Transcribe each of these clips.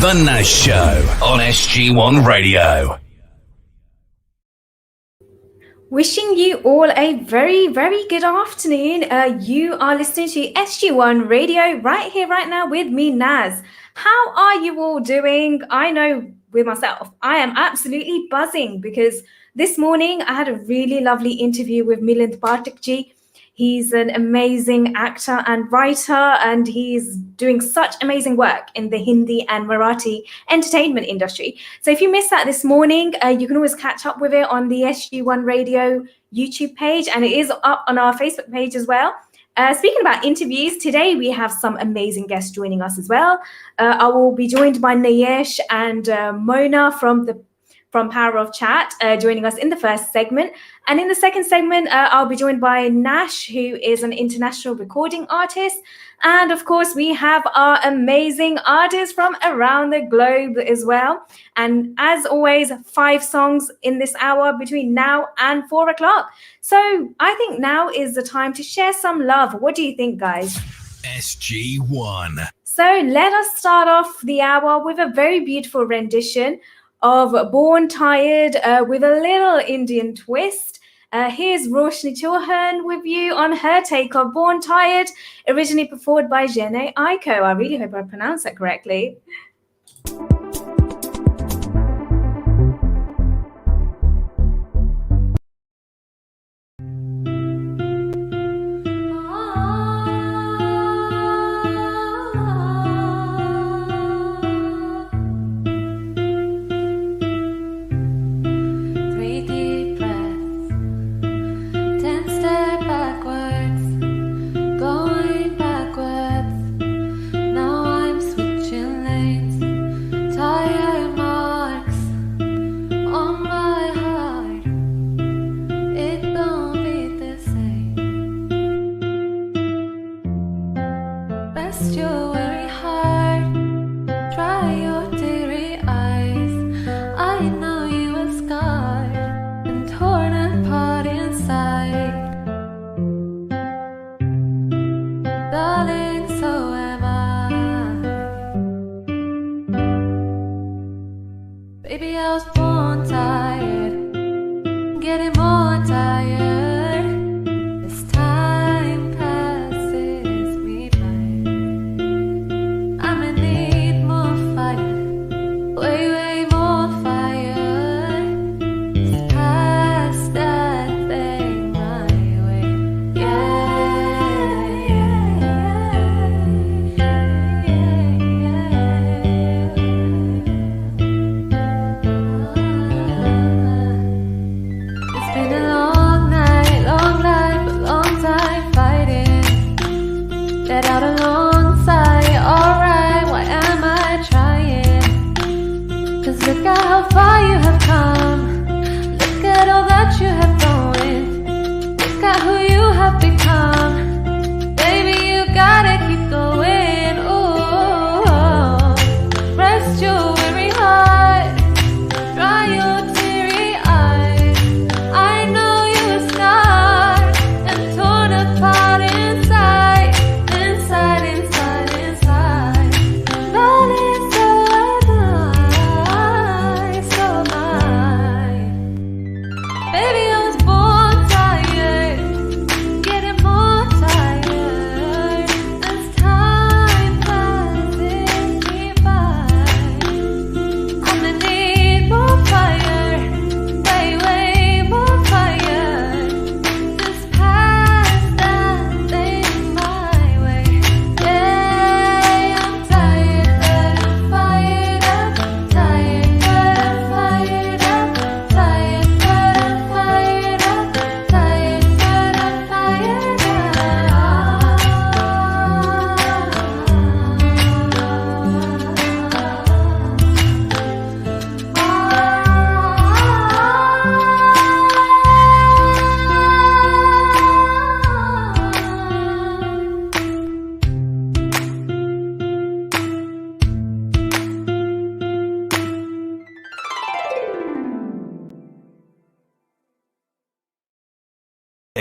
The Naz Show on SG1 Radio. Wishing you all a very, very good afternoon. You are listening to SG1 Radio right here, right now with me, Naz. How are you all doing? I know with myself, I am absolutely buzzing because this morning I had a really lovely interview with Milind Pathakji. He's an amazing actor and writer, and he's doing such amazing work in the Hindi and Marathi entertainment industry. So if you missed that this morning, you can always catch up with it on the SG1 Radio YouTube page, and it is up on our Facebook page as well. Speaking about interviews, today we have some amazing guests joining us as well. I will be joined by Nayesh and Mona from Power of Chatt, joining us in the first segment. And in the second segment, I'll be joined by Nash, who is an international recording artist. And of course, we have our amazing artists from around the globe as well. And as always, 5 songs in this hour between now and 4 o'clock. So I think now is the time to share some love. What do you think, guys? SG1. So let us start off the hour with a very beautiful rendition of Born Tired with a little Indian twist. Here's Roshni Chauhan with you on her take of Born Tired, originally performed by Jene Aiko. I really hope I pronounced that correctly.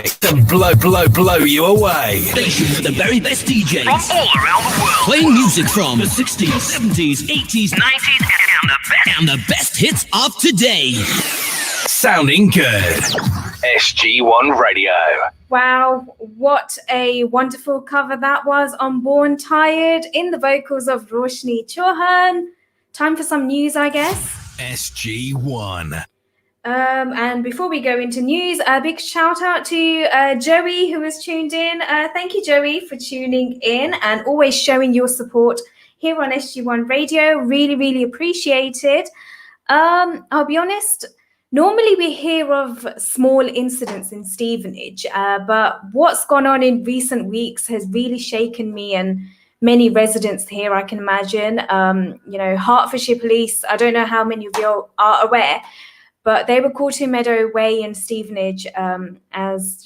to blow you away. Station for the very best DJs from all around the world. Playing music from the 60s, 70s, 80s, 90s, and the best hits of today. Sounding good. SG1 Radio. Wow, what a wonderful cover that was on Born Tired in the vocals of Roshni Chauhan. Time for some news, I guess. SG1. And before we go into news, a big shout out to Joey who has tuned in. Thank you, Joey, for tuning in and always showing your support here on SG1 Radio. Really, really appreciate it. I'll be honest, normally we hear of small incidents in Stevenage, but what's gone on in recent weeks has really shaken me and many residents here, I can imagine. Hertfordshire Police, I don't know how many of you are aware, but they were called to Meadow Way in Stevenage as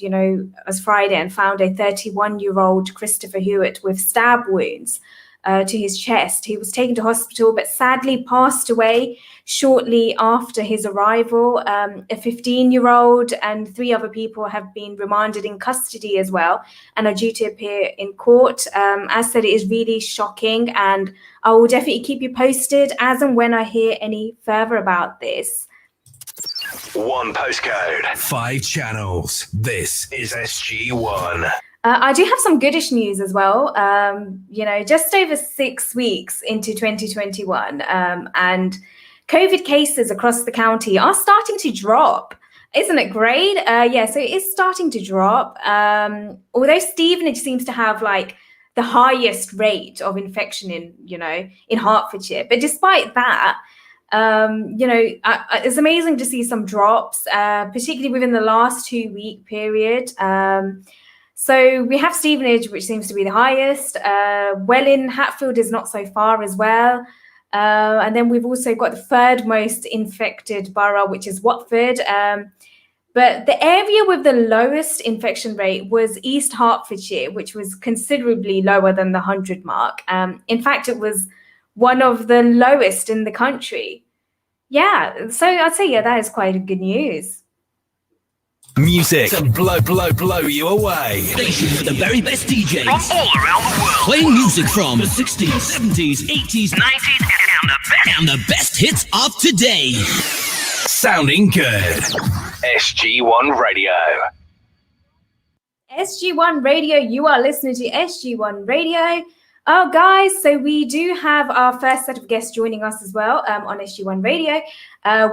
Friday and found a 31-year-old Christopher Hewitt with stab wounds to his chest. He was taken to hospital, but sadly passed away shortly after his arrival. A 15-year-old and 3 other people have been remanded in custody as well and are due to appear in court. As said, it is really shocking, and I will definitely keep you posted as and when I hear any further about this. 1 postcode, 5 channels. This is SG1. I do have some goodish news as well. Just over 6 weeks into 2021, and COVID cases across the county are starting to drop. Isn't it great? So it is starting to drop. Although Stevenage seems to have like the highest rate of infection in Hertfordshire, but despite that, it's amazing to see some drops, particularly within the last 2-week period. So we have Stevenage, which seems to be the highest. Welling, Hatfield is not so far as well. And then we've also got the 3rd most infected borough, which is Watford. But the area with the lowest infection rate was East Hertfordshire, which was considerably lower than the 100 mark. In fact, it was one of the lowest in the country. Yeah, so I'd say, that is quite good news. Music to blow you away. Station for the very best DJs from all around the world. Playing music from the 60s, 70s, 80s, 90s, and the best hits of today. Sounding good. SG1 Radio. SG1 Radio, you are listening to SG1 Radio. Oh, guys, so we do have our first set of guests joining us as well on SG1 Radio.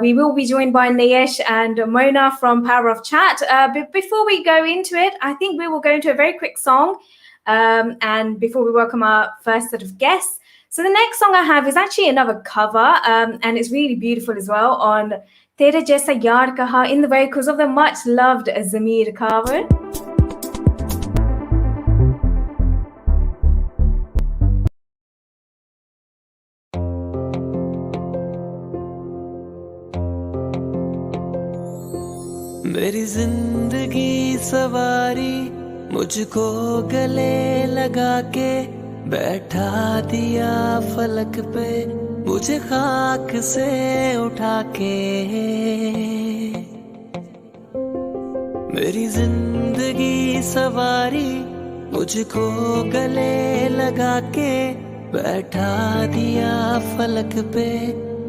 We will be joined by Nayesh and Mona from Power of Chatt. But before we go into it, I think we will go into a very quick song. And before we welcome our first set of guests. So the next song I have is actually another cover, and it's really beautiful as well, on Tere Jaisa Yaar Kaha in the vocals of the much-loved Zameer Kawar. मेरी जिंदगी सवारी मुझको गले लगा के बैठा दिया फलक पे मुझे खाक से उठा के मेरी जिंदगी सवारी मुझको गले लगा के बैठा दिया फलक पे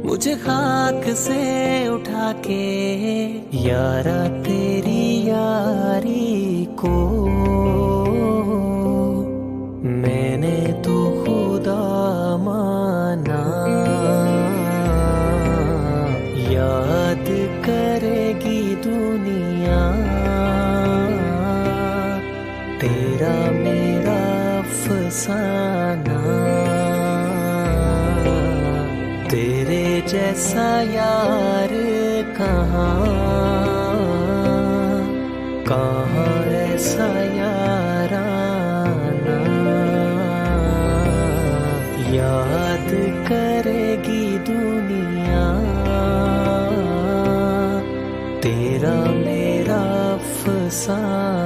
मुझे खाक से उठा के यारा तेरी यारी को मैंने तो खुदा माना याद करेगी दुनिया तेरा मेरा अफसाना तेरे जैसा यार कहाँ कहाँ ऐसा याराना याद करेगी दुनिया तेरा मेरा अफसाना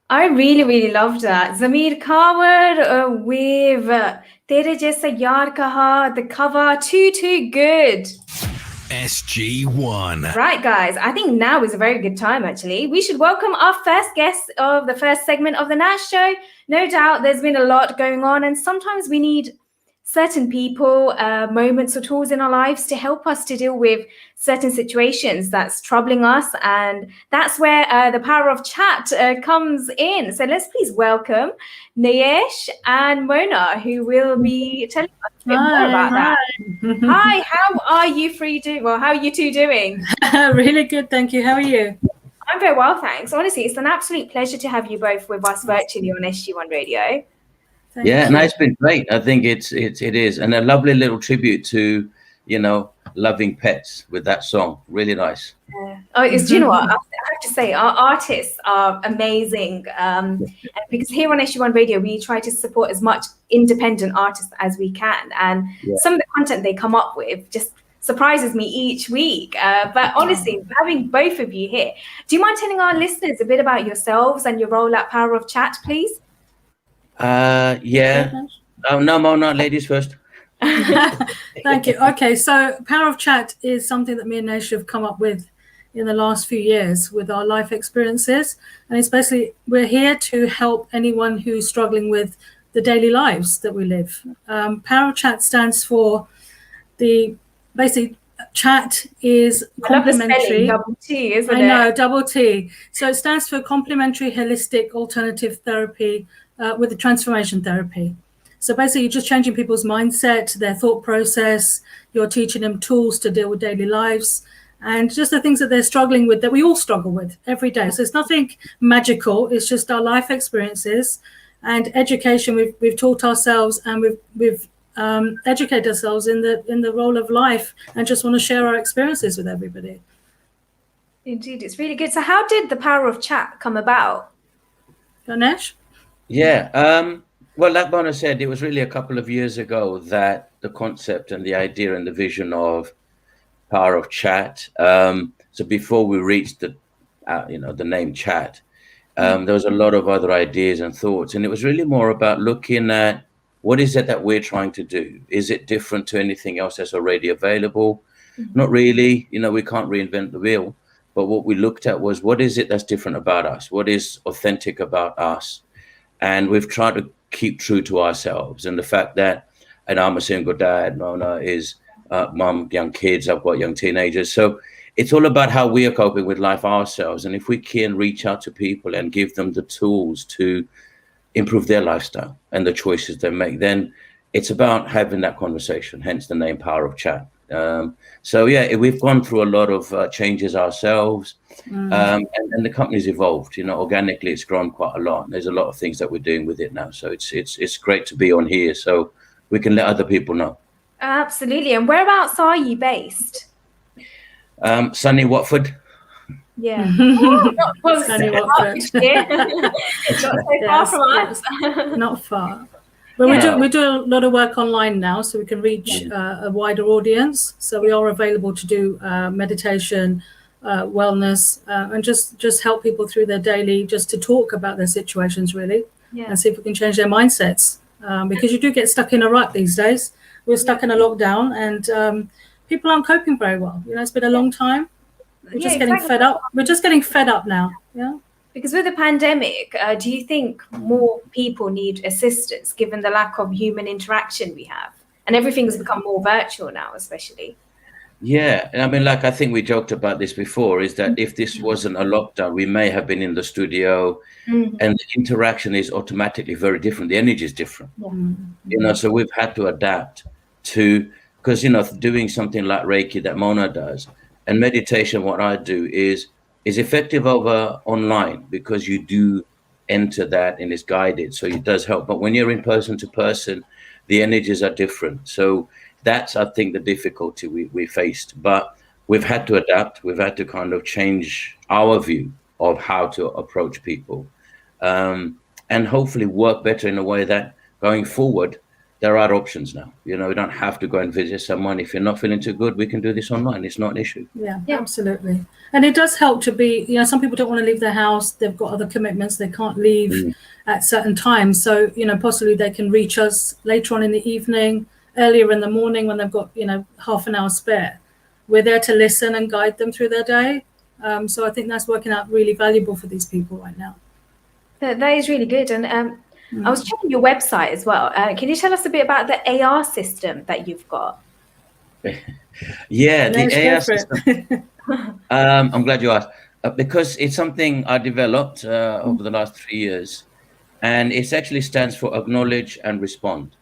I really, really loved that. Zamir Kawar with Tere Jaisa Yaar Kaha, the cover, too good. SG1. Right, guys, I think now is a very good time, actually. We should welcome our first guest of the first segment of the Nash Show. No doubt there's been a lot going on, and sometimes we need certain people, moments or tools in our lives to help us to deal with certain situations that's troubling us. And that's where the power of chat comes in. So let's please welcome Nayesh and Mona, who will be telling us a bit more about that. Hi, how are you how are you two doing? Really good, thank you. How are you? I'm very well, thanks. Honestly, it's an absolute pleasure to have you both with us virtually on SG1 Radio. Yeah, no, it's been great. I think it is, and a lovely little tribute to, loving pets with that song. Really nice. Yeah. Oh, do you know what? I have to say, our artists are amazing. Because here on SG1 Radio, we try to support as much independent artists as we can, and some of the content they come up with just surprises me each week. But honestly, having both of you here, do you mind telling our listeners a bit about yourselves and your role at Power of Chat, please? Yeah. No, Mona, ladies first. Thank you. Okay, so Power of Chat is something that me and Nash have come up with in the last few years with our life experiences. And it's basically, we're here to help anyone who's struggling with the daily lives that we live. Power of Chat stands for chat is complementary. Double T, isn't it? I know, double T. So it stands for complementary holistic alternative therapy with the transformation therapy. So basically, you're just changing people's mindset, their thought process. You're teaching them tools to deal with daily lives and just the things that they're struggling with, that we all struggle with every day. So it's nothing magical. It's just our life experiences and education. We've taught ourselves, and we've educated ourselves in the role of life, and just want to share our experiences with everybody. Indeed, it's really good. So how did the Power of Chat come about? Nash? Yeah. Well, like Mona said, it was really a couple of years ago that the concept and the idea and the vision of Power of Chat. So before we reached the name Chat, there was a lot of other ideas and thoughts, and it was really more about looking at what is it that we're trying to do. Is it different to anything else that's already available? Not really. We can't reinvent the wheel. But what we looked at was, what is it that's different about us? What is authentic about us? And we've tried to keep true to ourselves, and the fact that, and I'm a single dad, Mona is mum, young kids, I've got young teenagers. So it's all about how we are coping with life ourselves. And if we can reach out to people and give them the tools to improve their lifestyle and the choices they make, then it's about having that conversation, hence the name Power of Chat. So yeah, we've gone through a lot of changes ourselves, and the company's evolved. Organically, it's grown quite a lot. There's a lot of things that we're doing with it now. So it's great to be on here, so we can let other people know. Absolutely. And whereabouts are you based? Sunny Watford. Yeah. Not Sunny Watford. Not so far from us. Not far. Well, we do a lot of work online now, so we can reach a wider audience. So we are available to do meditation, wellness, and just help people through their daily, just to talk about their situations, really, and see if we can change their mindsets. Because you do get stuck in a rut these days. We're stuck in a lockdown, and people aren't coping very well. It's been a long time. We're just getting fed up. We're just getting fed up now. Yeah. Because with the pandemic, do you think more people need assistance given the lack of human interaction we have? And everything's become more virtual now, especially. Yeah. And I mean, I think we joked about this before, is that if this wasn't a lockdown, we may have been in the studio, and the interaction is automatically very different. The energy is different. So we've had to adapt to, because, doing something like Reiki that Mona does and meditation, what I do is effective over online, because you do enter that and it's guided, so it does help. But when you're in person to person, the energies are different. So that's, I think, the difficulty we faced. But we've had to adapt. We've had to kind of change our view of how to approach people, and hopefully work better in a way that going forward, there are options now. You know, we don't have to go and visit someone. If you're not feeling too good, we can do this online. It's not an issue. Yeah, absolutely. And it does help to be, you know, some people don't want to leave their house. They've got other commitments. They can't leave at certain times. So, you know, possibly they can reach us later on in the evening, earlier in the morning when they've got, you know, half an hour spare. We're there to listen and guide them through their day. So I think that's working out really valuable for these people right now. That is really good. And I was checking your website as well. Can you tell us a bit about the AR system that you've got? Yeah, the AR system. I'm glad you asked. Because it's something I developed over the last 3 years. And it actually stands for Acknowledge and Respond.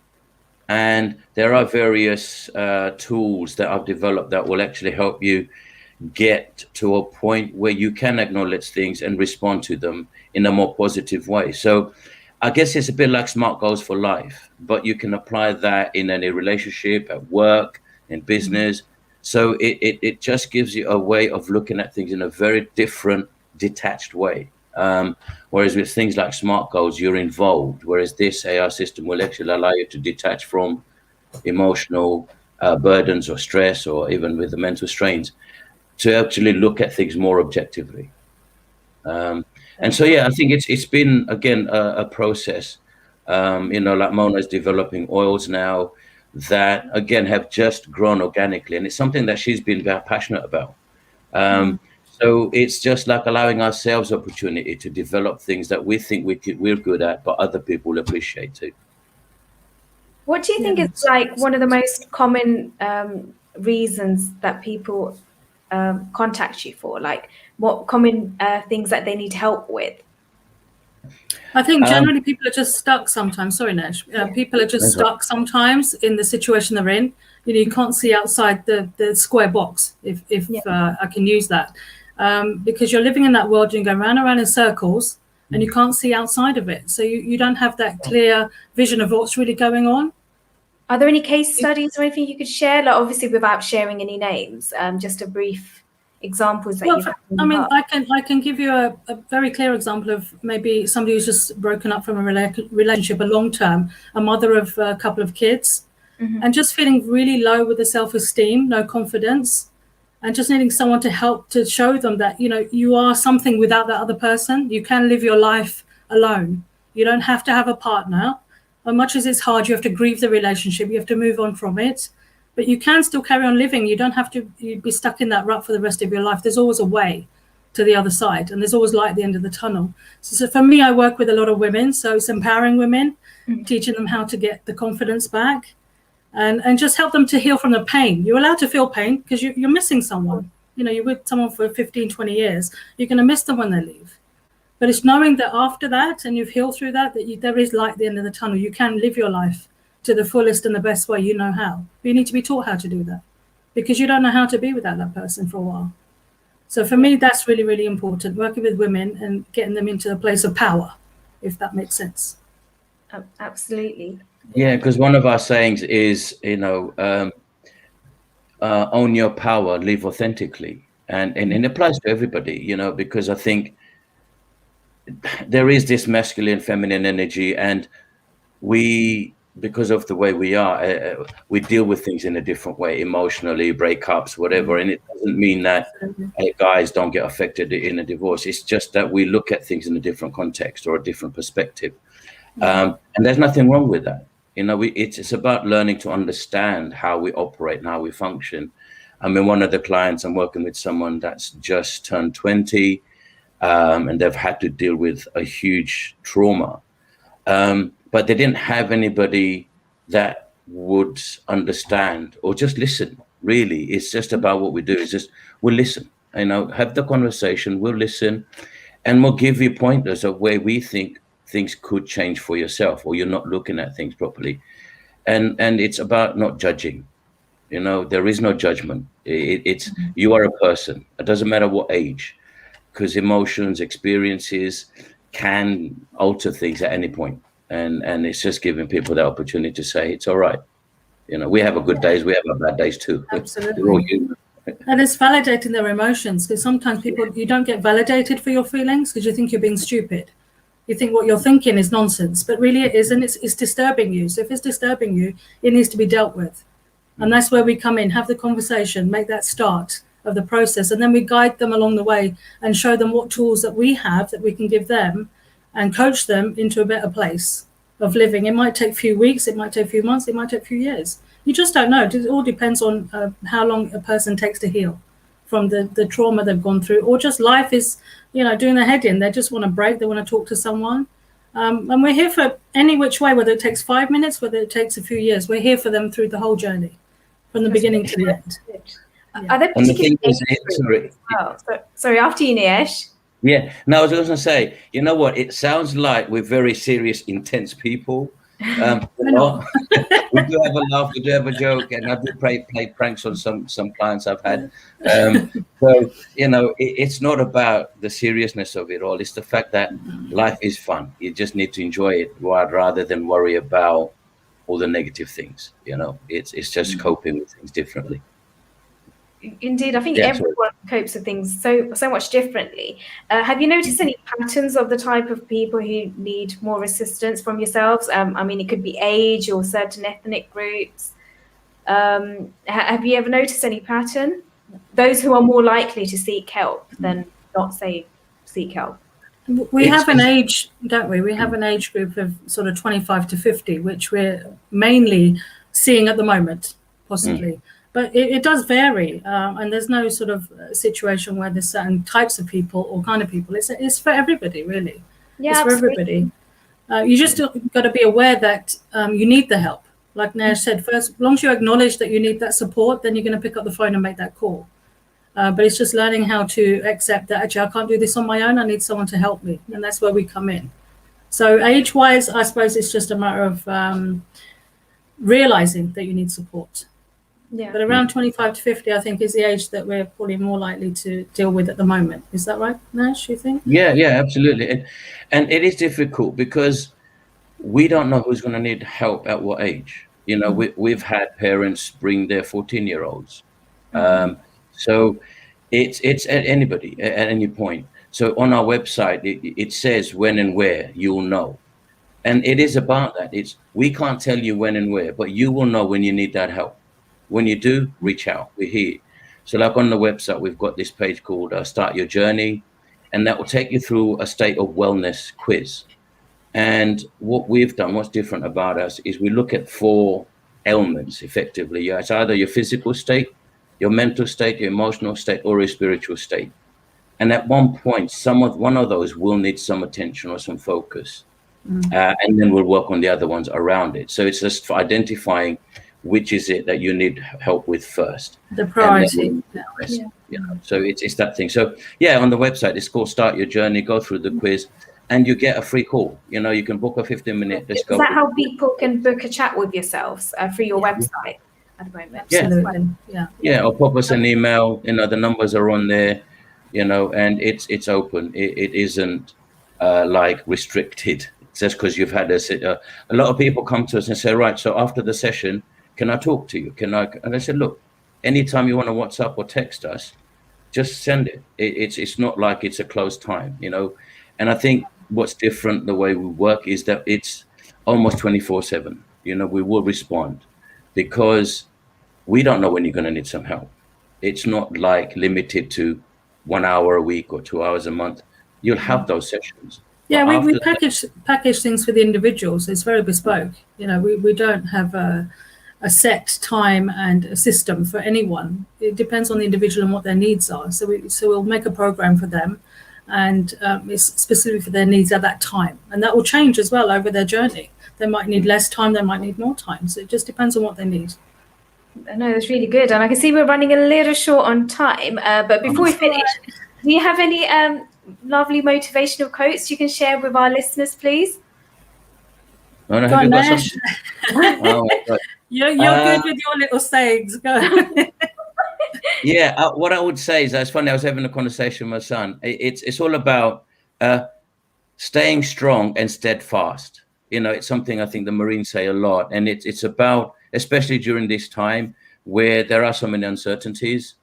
And there are various tools that I've developed that will actually help you get to a point where you can acknowledge things and respond to them in a more positive way. So I guess it's a bit like SMART goals for life, but you can apply that in any relationship, at work, in business. So it just gives you a way of looking at things in a very different, detached way. Whereas with things like SMART goals, you're involved, whereas this AR system will actually allow you to detach from emotional burdens or stress, or even with the mental strains, to actually look at things more objectively. And so, yeah, I think it's been, again, a process. You know, like Mona's developing oils now that, again, have just grown organically. And it's something that she's been very passionate about. So it's just like allowing ourselves opportunity to develop things that we think we're good at, but other people will appreciate too. What do you think is like one of the most common reasons that people contact you for? Like what common things that they need help with? I think generally people are just stuck sometimes. Sorry, Nash. People are just stuck sometimes in the situation they're in. You know, you can't see outside the square box, if I can use that. Because you're living in that world, you go round and round in circles and you can't see outside of it. So you don't have that clear vision of what's really going on. Are there any case studies or anything you could share? Like obviously without sharing any names, just a brief examples that you've had. I mean, I can give you a very clear example of maybe somebody who's just broken up from a relationship, a long term, a mother of a couple of kids, and just feeling really low with the self-esteem, no confidence, and just needing someone to help to show them that, you know, you are something without that other person. You can live your life alone. You don't have to have a partner. As much as it's hard, you have to grieve the relationship. You have to move on from it. But you can still carry on living. You don't have to be stuck in that rut for the rest of your life. There's always a way to the other side, and there's always light at the end of the tunnel. So for me, I work with a lot of women. So it's empowering women, teaching them how to get the confidence back, and just help them to heal from the pain. You're allowed to feel pain because you're missing someone. You know, you're with someone for 15, 20 years. You're going to miss them when they leave. But it's knowing that after that, and you've healed through that, there is light at the end of the tunnel. You can live your life to the fullest and the best way you know how. But you need to be taught how to do that because you don't know how to be without that person for a while. So for me, that's really, really important, working with women and getting them into a place of power, if that makes sense. Absolutely. Yeah, because one of our sayings is, you know, own your power, live authentically. And it applies to everybody, you know, because I think there is this masculine, feminine energy, and because of the way we are, we deal with things in a different way, emotionally, breakups, whatever. And it doesn't mean that guys don't get affected in a divorce. It's just that we look at things in a different context or a different perspective. And there's nothing wrong with that. You know, it's about learning to understand how we operate and how we function. I mean, one of the clients, I'm working with someone that's just turned 20, and they've had to deal with a huge trauma. But they didn't have anybody that would understand or just listen, really. It's just about what we do. It's just, we'll listen, you know, have the conversation, we'll listen, and we'll give you pointers of where we think things could change for yourself, or you're not looking at things properly. And it's about not judging. You know, there is no judgment. It's you are a person. It doesn't matter what age, because emotions, experiences can alter things at any point. And it's just giving people the opportunity to say, it's all right. You know, we have a good days, we have our bad days too. Absolutely. We're all human. And it's validating their emotions, because sometimes people, you don't get validated for your feelings because you think you're being stupid. You think what you're thinking is nonsense, but really it isn't. It's disturbing you. So if it's disturbing you, it needs to be dealt with. And that's where we come in, have the conversation, make that start of the process. And then we guide them along the way and show them what tools that we have that we can give them and coach them into a better place of living. It might take a few weeks, it might take a few months, it might take a few years. You just don't know. It all depends on how long a person takes to heal from the trauma they've gone through, or just life is, doing their head in. They just want to break. They want to talk to someone. And we're here for any which way, whether it takes 5 minutes, whether it takes a few years. We're here for them through the whole journey, from the beginning to the end. Are there particular sorry, after you, Nayesh. Yeah, no, I was going to say, you know what? It sounds like we're very serious, intense people. We do have a laugh, we do have a joke, and I do play pranks on some clients I've had. So, it's not about the seriousness of it all. It's the fact that life is fun. You just need to enjoy it rather than worry about all the negative things. It's just coping with things differently. Indeed, I think everyone copes with things so much differently. Have you noticed any patterns of the type of people who need more assistance from yourselves? It could be age or certain ethnic groups. Have you ever noticed any pattern? Those who are more likely to seek help than not seek help. We have an age, don't we? We have an age group of sort of 25 to 50, which we're mainly seeing at the moment, possibly. But it does vary, and there's no sort of situation where there's certain types of people or kind of people. It's for everybody, really. Yeah, it's for everybody. You just got to be aware that you need the help. Like Nash said, first, as long as you acknowledge that you need that support, then you're going to pick up the phone and make that call. But it's just learning how to accept that, actually, I can't do this on my own. I need someone to help me. And that's where we come in. So age-wise, I suppose it's just a matter of realizing that you need support. Yeah. But around 25 to 50, I think, is the age that we're probably more likely to deal with at the moment. Is that right, Nash, you think? Yeah, absolutely. And it is difficult because we don't know who's going to need help at what age. We've had parents bring their 14-year-olds. So it's at anybody, at any point. So on our website, it says when and where you'll know. And it is about that. We can't tell you when and where, but you will know when you need that help. When you do, reach out. We're here. So like on the website, we've got this page called Start Your Journey, and that will take you through a state of wellness quiz. And what we've done, what's different about us, is we look at 4 ailments effectively. It's either your physical state, your mental state, your emotional state, or your spiritual state. And at one point, one of those will need some attention or some focus. And then we'll work on the other ones around it. So it's just for identifying which is it that you need help with first. The priority. So it's that thing. So on the website, it's called Start Your Journey. Go through the quiz and you get a free call. You can book a 15-minute. Is that how people can book a chat with yourselves through your website at the moment? Absolutely. Or pop us an email. The numbers are on there, and it's open. It isn't like restricted just because you've had a lot of people come to us and say, right, so after the session, can I talk to you? And I said, look, anytime you want to WhatsApp or text us, just send it. It's not like it's a closed time, And I think what's different the way we work is that it's almost 24/7. We will respond because we don't know when you're going to need some help. It's not like limited to 1 hour a week or 2 hours a month. You'll have those sessions. Yeah, we package things for the individuals. It's very bespoke. We don't have a set time and a system for anyone. It depends on the individual and what their needs are. So we'll make a program for them, and it's specifically for their needs at that time. And that will change as well over their journey. They might need less time, they might need more time. So it just depends on what they need. No, that's really good. And I can see we're running a little short on time. But before we finish, do you have any lovely motivational quotes you can share with our listeners, please? Go on, Nash. You're good with your little sayings. Go. What I would say is, it's funny, I was having a conversation with my son. It's all about staying strong and steadfast. It's something I think the Marines say a lot. And it's about, especially during this time where there are so many uncertainties,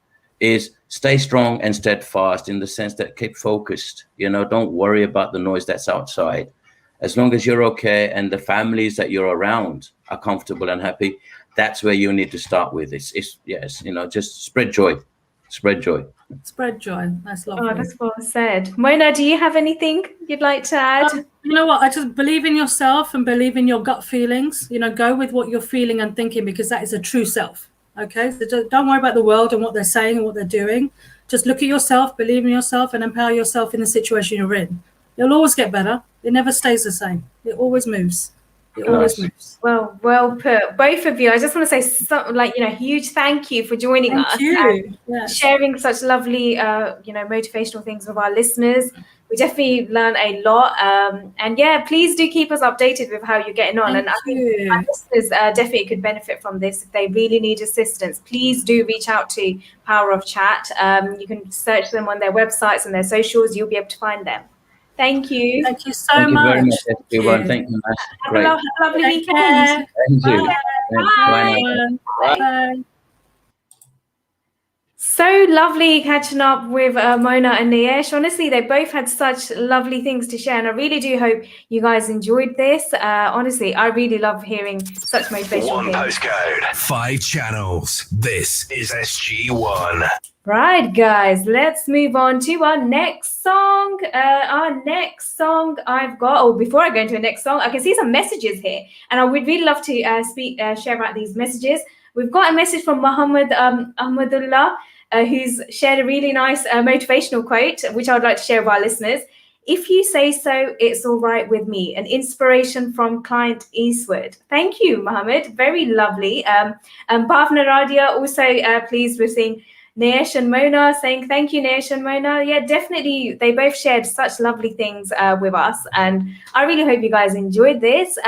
is stay strong and steadfast, in the sense that keep focused. Don't worry about the noise that's outside. As long as you're okay and the families that you're around are comfortable and happy, that's where you need to start with. It's just spread joy. Spread joy. Spread joy. That's lovely. Oh, that's well said. Mona, do you have anything you'd like to add? You know what? I just believe in yourself and believe in your gut feelings. Go with what you're feeling and thinking, because that is a true self. Okay? So don't worry about the world and what they're saying and what they're doing. Just look at yourself, believe in yourself, and empower yourself in the situation you're in. You'll always get better. It never stays the same. It always moves. It always moves. Well put, both of you. I just want to say huge thank you for joining us. Thank you. And sharing such lovely, motivational things with our listeners. We definitely learn a lot. And please do keep us updated with how you're getting on. Thank I think our listeners definitely could benefit from this. If they really need assistance, please do reach out to Power of Chat. You can search them on their websites and their socials. You'll be able to find them. Thank you. Thank you so much. Thank you very much, everyone. Thank you, Nash. Great. Have a lovely weekend. Thank you. Bye. Bye. So lovely catching up with Mona and Nayesh. Honestly, they both had such lovely things to share, and I really do hope you guys enjoyed this. Honestly, I really love hearing such motivational One things. postcode, 5 channels. This is SG1. Right, guys, let's move on to our next song. Our next song I've got, before I go into the next song, I can see some messages here, and I would really love to share about these messages. We've got a message from Muhammad Ahmadullah, who's shared a really nice motivational quote, which I would like to share with our listeners. If you say so, it's all right with me. An inspiration from Clint Eastwood. Thank you, Muhammad. Very lovely. Bhavna Radia also pleased with seeing Nayesh and Mona, saying thank you, Nayesh and Mona. Yeah, definitely. They both shared such lovely things with us, and I really hope you guys enjoyed this.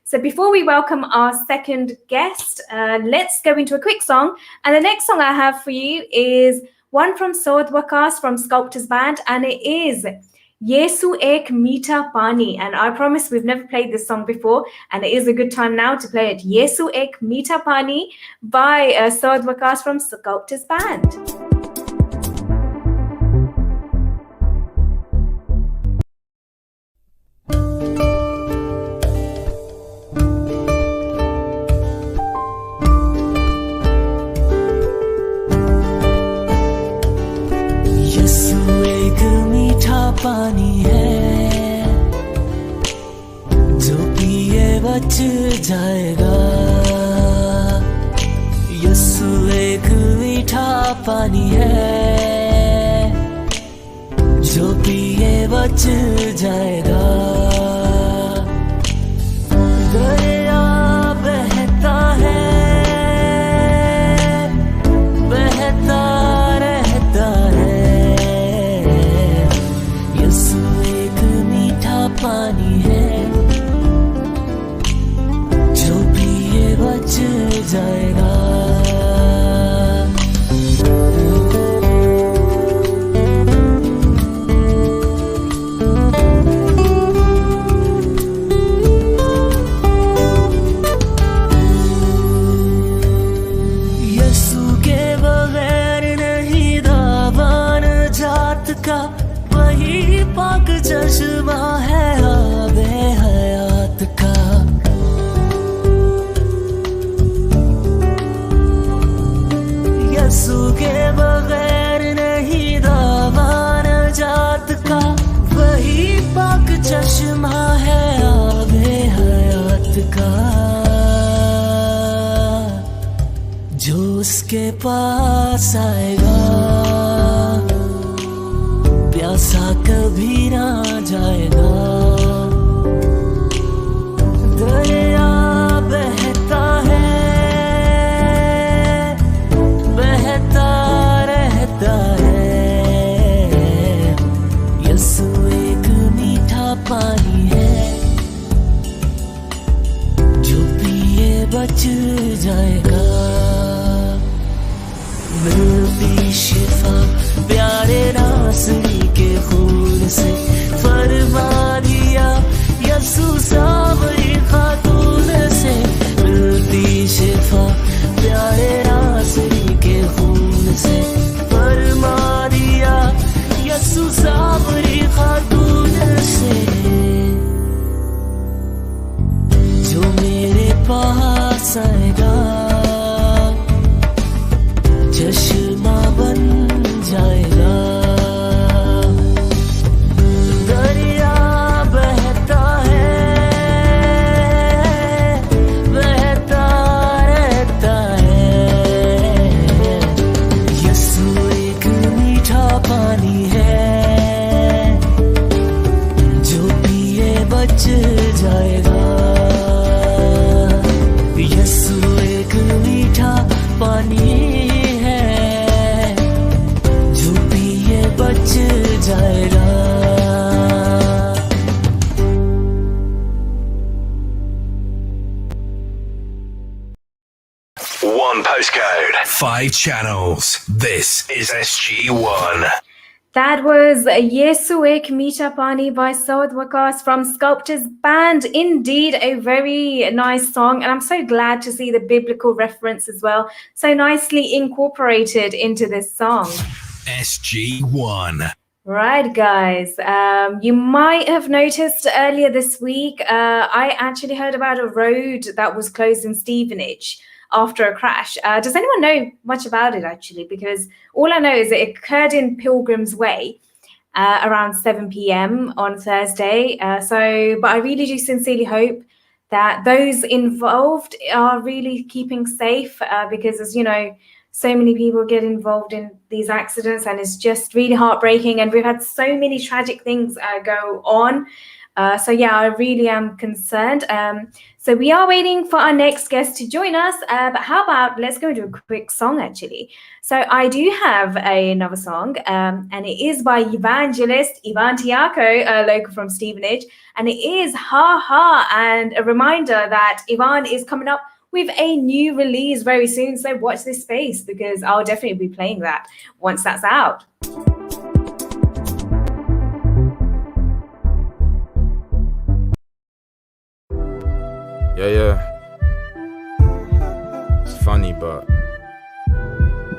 So before we welcome our second guest, let's go into a quick song. And the next song I have for you is one from Saud Waqas from Sculptors Band, and it is Yesu Ek Meeta Pani. And I promise we've never played this song before, and it is a good time now to play it. Yesu Ek Meeta Pani by Saud Waqas from Sculptors Band. पानी है जो पिए बच जाएगा यसु एक मीठा पानी है जो पिए बच जाएगा दरिया बहता है बहता रहता है पानी है जो पिए बच जाएगा यसु के बगैर नहीं दावान जात का वही पाक चश्मा है आबे हयात का यसु के बगैर नहीं दावान जात का वही पाक चश्मा है आबे हयात का जो उसके पास आएगा प्यासा कभी ना जाएगा दरिया बहता है बहता रहता है यसु एक मीठा पानी है जो पिए बच जाएगा मिलती शिफा प्यारे नासरी के खून से फरमा दिया यसु सावरी खातून से मिलती शिफा प्यारे नासरी के खून से जाएगा. One postcode, 5 channels. This is SG1. That was Yesuik Mita Pani by Saud Wakas from Sculptors Band. Indeed, a very nice song. And I'm so glad to see the biblical reference as well. So nicely incorporated into this song. SG1. Right, guys. You might have noticed earlier this week, I actually heard about a road that was closed in Stevenage after a crash. Does anyone know much about it, actually? Because all I know is it occurred in Pilgrim's Way around 7 p.m. on Thursday. But I really do sincerely hope that those involved are really keeping safe because, as you know, so many people get involved in these accidents and it's just really heartbreaking. And we've had so many tragic things go on. So yeah, I really am concerned. So we are waiting for our next guest to join us. But how about let's go to a quick song, actually. So I do have another song, and it is by evangelist Ivan Tiako, local from Stevenage. And it is Ha Ha, and a reminder that Ivan is coming up with a new release very soon. So watch this space because I'll definitely be playing that once that's out. Yeah. It's funny, but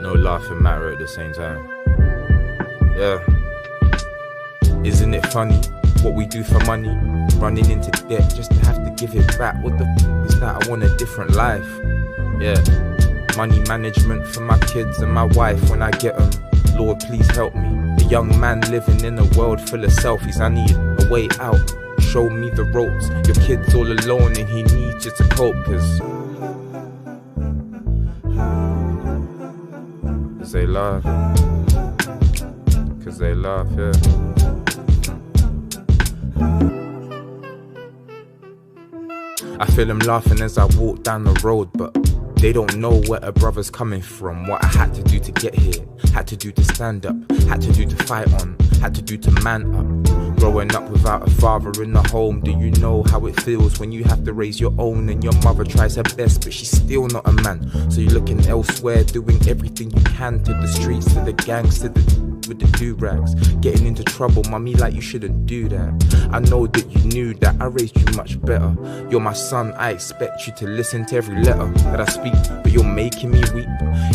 no laughing matter at the same time. Yeah. Isn't it funny what we do for money? Running into debt just to have to give it back. What the is that? I want a different life. Yeah. Money management for my kids and my wife when I get them. Lord, please help me. A young man living in a world full of selfies. I need a way out. Show me the ropes. Your kid's all alone and he needs you to cope. Cause they love. Cause they love, yeah. I feel them laughing as I walk down the road, but they don't know where a brother's coming from. What I had to do to get here, had to do to stand up, had to do to fight on, had to do to man up. Growing up without a father in the home, do you know how it feels when you have to raise your own and your mother tries her best but she's still not a man? So you're looking elsewhere, doing everything you can, to the streets, to the gangs, to the with the do-rags, getting into trouble, mummy, like you shouldn't do that. I know that you knew that I raised you much better. You're my son, I expect you to listen to every letter that I speak, but you're making me weep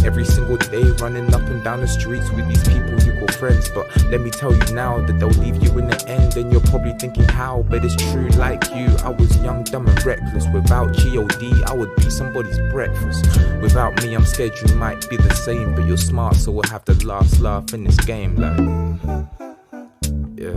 every single day, running up and down the streets with these people you call friends. But let me tell you now that they'll leave you in the end, and you're probably thinking how, but it's true, like you, I was young, dumb and reckless. Without G.O.D, I would be somebody's breakfast. Without me, I'm scared you might be the same, but you're smart, so we'll have the last laugh in this game. Like, yeah,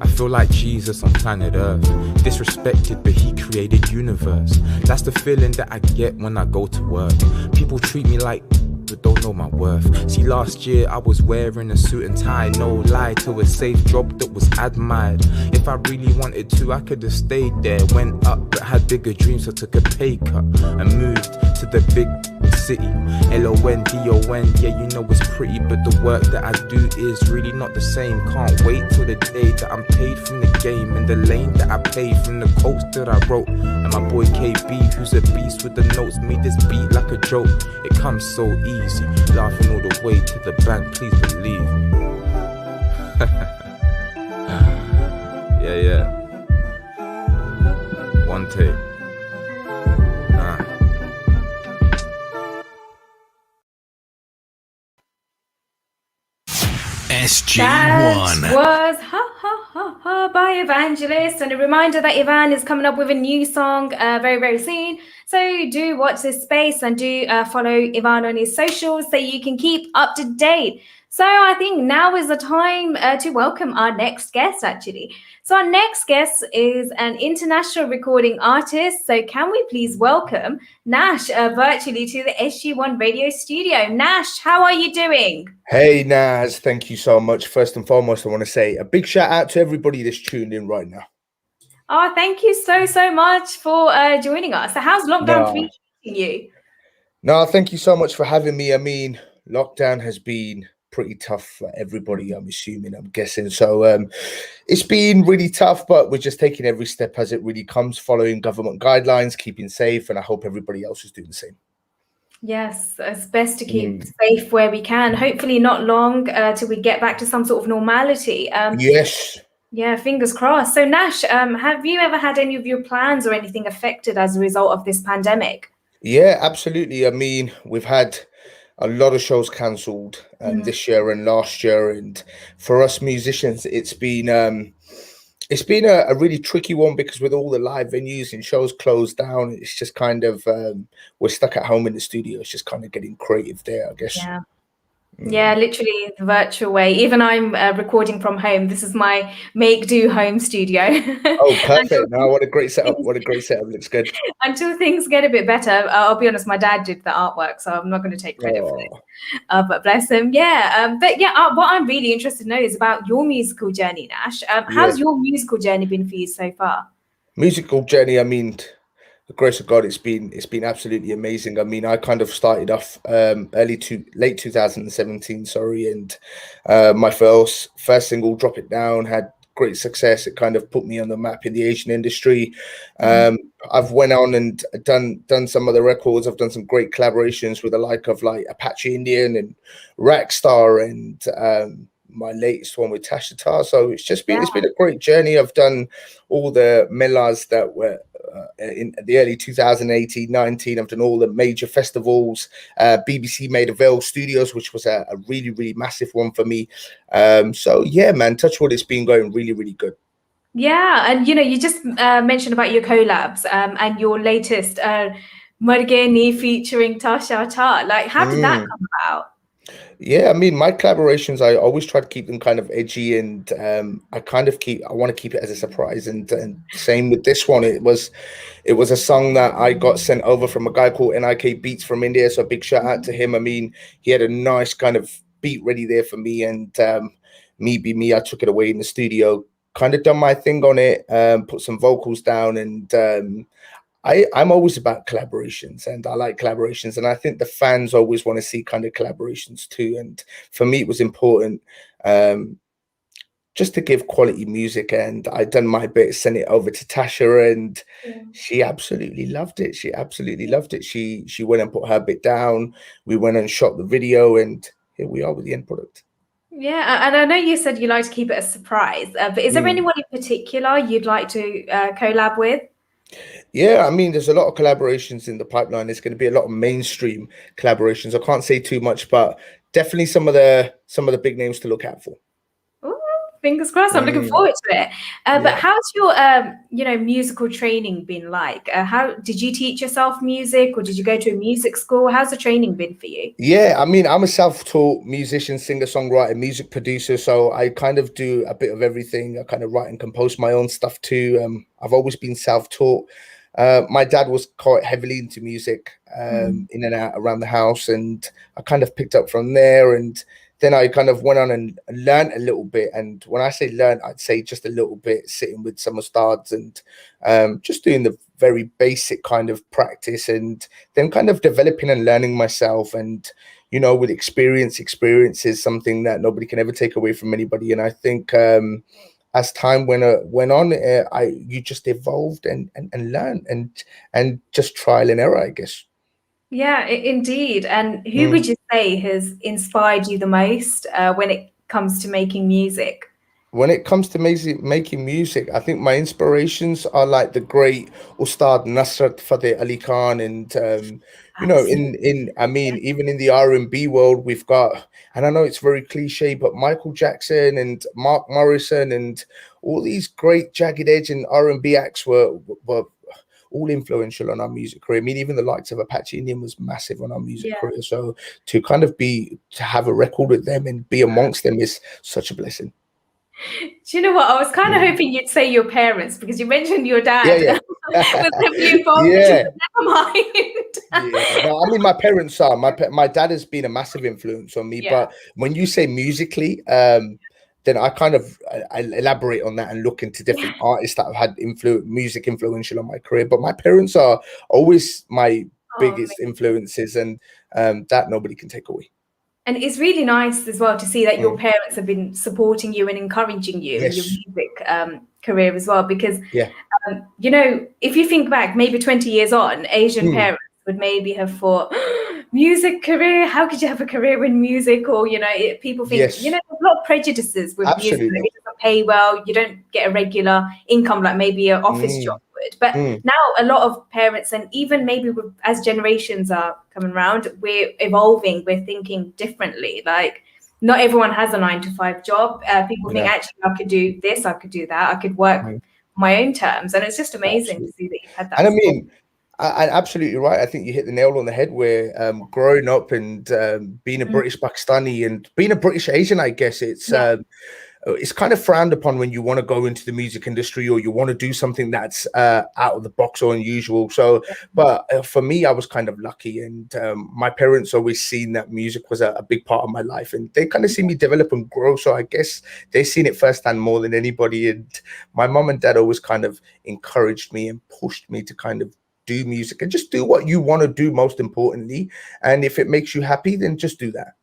I feel like Jesus on planet Earth, disrespected but he created universe. That's the feeling that I get when I go to work. People treat me like but don't know my worth. See, last year I was wearing a suit and tie, no lie, to a safe job that was admired. If I really wanted to, I could have stayed there. Went up but had bigger dreams, so took a pay cut and moved to the big city. L-O-N-D-O-N, yeah, you know it's pretty, but the work that I do is really not the same. Can't wait till the day that I'm paid from the game, and the lane that I played from the quotes that I wrote. And my boy KB, who's a beast with the notes, made this beat like a joke. It comes so easy, laughing all the way to the bank, please believe me. Yeah. One take. SG1. That was Ha Ha Ha Ha by Evangelist, and a reminder that Ivan is coming up with a new song very, very soon. So do watch this space and do follow Ivan on his socials so you can keep up to date. So I think now is the time to welcome our next guest, actually. So our next guest is an international recording artist. So can we please welcome Nash virtually to the SG1 Radio studio? Nash, how are you doing? Hey Naz, thank you so much. First and foremost, I want to say a big shout out to everybody that's tuned in right now. Oh, thank you so much for joining us. So how's lockdown treating you? No, thank you so much for having me. I mean, lockdown has been pretty tough for everybody, I'm guessing. So it's been really tough, but we're just taking every step as it really comes, following government guidelines, keeping safe, and I hope everybody else is doing the same. Yes, it's best to keep safe where we can. Hopefully not long till we get back to some sort of normality. Yes. Yeah, fingers crossed. So Nash, have you ever had any of your plans or anything affected as a result of this pandemic? Yeah, absolutely. I mean, we've had a lot of shows cancelled this year and last year, and for us musicians, it's been a really tricky one, because with all the live venues and shows closed down, it's just kind of we're stuck at home in the studio. It's just kind of getting creative there, I guess. Yeah, literally the virtual way. Even I'm recording from home. This is my make-do home studio. Oh, perfect. Now, what a great setup. What a great setup. Looks good. Until things get a bit better, I'll be honest, my dad did the artwork, so I'm not going to take credit for this. But bless him. Yeah. What I'm really interested to know is about your musical journey, Nash. How's your musical journey been for you so far? Musical journey, I mean, the grace of God, it's been absolutely amazing. I mean, I kind of started off late 2017, and my first single, Drop It Down, had great success. It kind of put me on the map in the Asian industry. I've went on and done some other records. I've done some great collaborations with the like of like Apache Indian and Rackstar, and my latest one with Tasha Tar. So it's been a great journey. I've done all the melas that were in the early 2018-19. I've done all the major festivals. BBC made Avail Studios, which was a really, really massive one for me. So yeah, man, touch wood, it's been going really, really good. Yeah, and you just mentioned about your collabs and your latest Margeni featuring Tasha Tar. Like, how did that come about? Yeah, I mean, my collaborations, I always try to keep them kind of edgy, and I want to keep it as a surprise. And same with this one. It was a song that I got sent over from a guy called NIK Beats from India. So a big shout out to him. I mean, he had a nice kind of beat ready there for me, and I took it away in the studio, kind of done my thing on it, put some vocals down, and I'm always about collaborations, and I like collaborations, and I think the fans always want to see kind of collaborations too. And for me, it was important just to give quality music, and I done my bit, sent it over to Tasha, and she absolutely loved it. She went and put her bit down. We went and shot the video, and here we are with the end product. Yeah, and I know you said you like to keep it a surprise, but is there anyone in particular you'd like to collab with? Yeah, I mean, there's a lot of collaborations in the pipeline. There's going to be a lot of mainstream collaborations. I can't say too much, but definitely some of the big names to look out for. Ooh, fingers crossed. I'm looking forward to it. But how's your musical training been like? How did you teach yourself music, or did you go to a music school? How's the training been for you? Yeah, I mean, I'm a self-taught musician, singer, songwriter, music producer. So I kind of do a bit of everything. I kind of write and compose my own stuff too. I've always been self-taught. My dad was quite heavily into music, in and out around the house, and I kind of picked up from there, and then I kind of went on and learned a little bit. And when I say learn, I'd say just a little bit, sitting with some ustads and just doing the very basic kind of practice, and then kind of developing and learning myself. And with experience is something that nobody can ever take away from anybody. And I think as time went on, you just evolved and learned and just trial and error, I guess. Yeah, indeed. And who would you say has inspired you the most when it comes to making music? When it comes to making music, I think my inspirations are like the great Ustad Nusrat Fateh Ali Khan, and even in the R&B world, we've got, and I know it's very cliche, but Michael Jackson and Mark Morrison and all these great Jagged Edge and R&B acts were all influential on our music career. I mean, even the likes of Apache Indian was massive on our music career. So to kind of to have a record with them and be amongst them is such a blessing. Do you know what? I was kind of hoping you'd say your parents, because you mentioned your dad was heavily involved. Never mind. No, I mean, my parents are. My dad has been a massive influence on me. But when you say musically, then I kind of I elaborate on that and look into different artists that have had music influential on my career. But my parents are always my biggest influences, and that nobody can take away. And it's really nice as well to see that your parents have been supporting you and encouraging you in your music career as well. Because, you know, if you think back, maybe 20 years on, Asian parents would maybe have thought, music career, how could you have a career in music? Or, you know, people think, you know, there's a lot of prejudices with music. It doesn't pay well. You don't get a regular income like maybe an office job would. But now a lot of parents, and even maybe as generations are coming around, we're evolving, we're thinking differently. Like, not everyone has a 9-to-5 job. People think, actually, I could do this, I could do that, I could work on my own terms. And it's just amazing to see that you've had that. And I mean, I'm absolutely right. I think you hit the nail on the head where growing up and being a British Pakistani and being a British Asian, I guess it's kind of frowned upon when you want to go into the music industry or you want to do something that's out of the box or unusual. So, but for me, I was kind of lucky, and my parents always seen that music was a big part of my life, and they kind of see me develop and grow. So I guess they've seen it firsthand more than anybody. And my mom and dad always kind of encouraged me and pushed me to kind of do music and just do what you want to do, most importantly. And if it makes you happy, then just do that.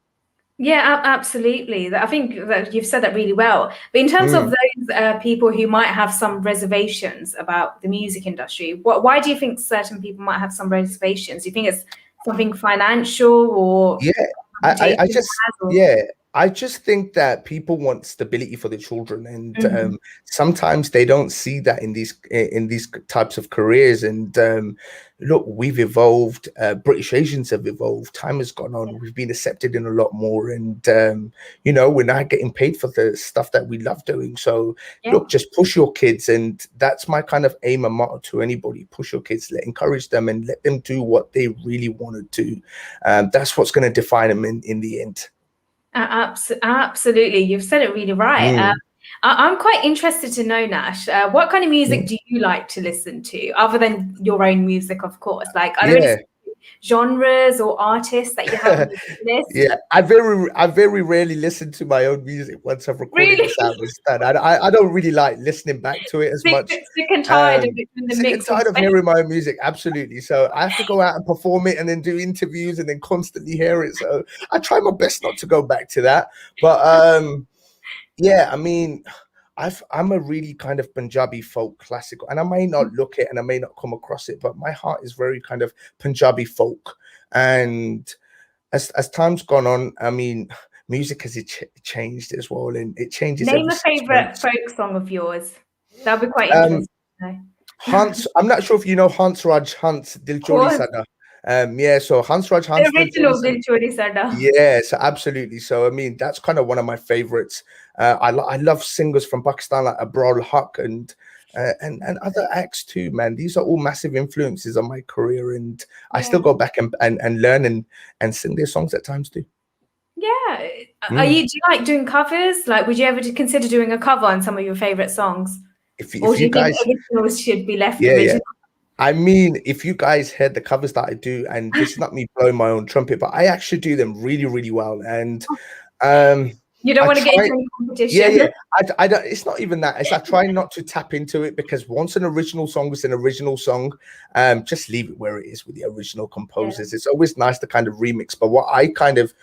Yeah, absolutely. I think that you've said that really well. But in terms of those people who might have some reservations about the music industry, why do you think certain people might have some reservations? Do you think it's something financial or? I just think that people want stability for their children, and sometimes they don't see that in these types of careers. And look, we've evolved. British Asians have evolved. Time has gone on. We've been accepted in a lot more, and you know, we're now getting paid for the stuff that we love doing. So look, just push your kids, and that's my kind of aim and motto to anybody: push your kids, encourage them, and let them do what they really want to do. That's what's going to define them in the end. Absolutely, you've said it really right. I'm quite interested to know, Nash, what kind of music do you like to listen to, other than your own music, of course? Like, are there any genres or artists that you have on your list? I very rarely listen to my own music once I've recorded the sound is done. I don't really like listening back to it as much. Sick and tired of it in the mix. Sick and tired of hearing my own music, absolutely. So I have to go out and perform it and then do interviews and then constantly hear it. So I try my best not to go back to that. But I mean, I'm a really kind of Punjabi folk classical, and I may not look it and I may not come across it, but my heart is very kind of Punjabi folk. And as time's gone on, I mean, music has changed as well, and it changes. Name a favorite folk song of yours. That'll be quite interesting to know. Hans, I'm not sure if you know Hans Raj Hans Dil Chori Sada. So Hans Raj Hans, the original Dil Chori Sada. Yes, absolutely. So I mean, that's kind of one of my favorites. I love singers from Pakistan like Abrar Haq and other acts too, man. These are all massive influences on my career, and I still go back and learn and sing their songs at times too. Yeah. Do you like doing covers? Like, would you ever consider doing a cover on some of your favorite songs? If you guys, originals should be left original? I mean, if you guys heard the covers that I do, and this is not me blowing my own trumpet, but I actually do them really, really well. And you don't want to get into any competition. I don't. It's not even that. It's I try not to tap into it, because once an original song is an original song, just leave it where it is with the original composers. It's always nice to kind of remix. But what I kind of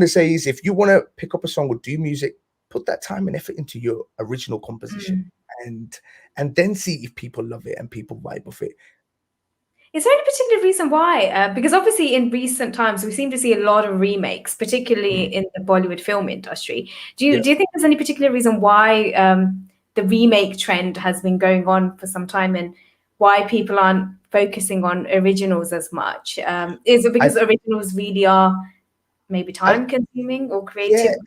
say is, if you want to pick up a song or do music, put that time and effort into your original composition, and then see if people love it and people vibe with it. Is there any particular reason why? Because obviously in recent times, we seem to see a lot of remakes, particularly in the Bollywood film industry. Do you think there's any particular reason why the remake trend has been going on for some time, and why people aren't focusing on originals as much? Is it because originals really are maybe time consuming or creativity?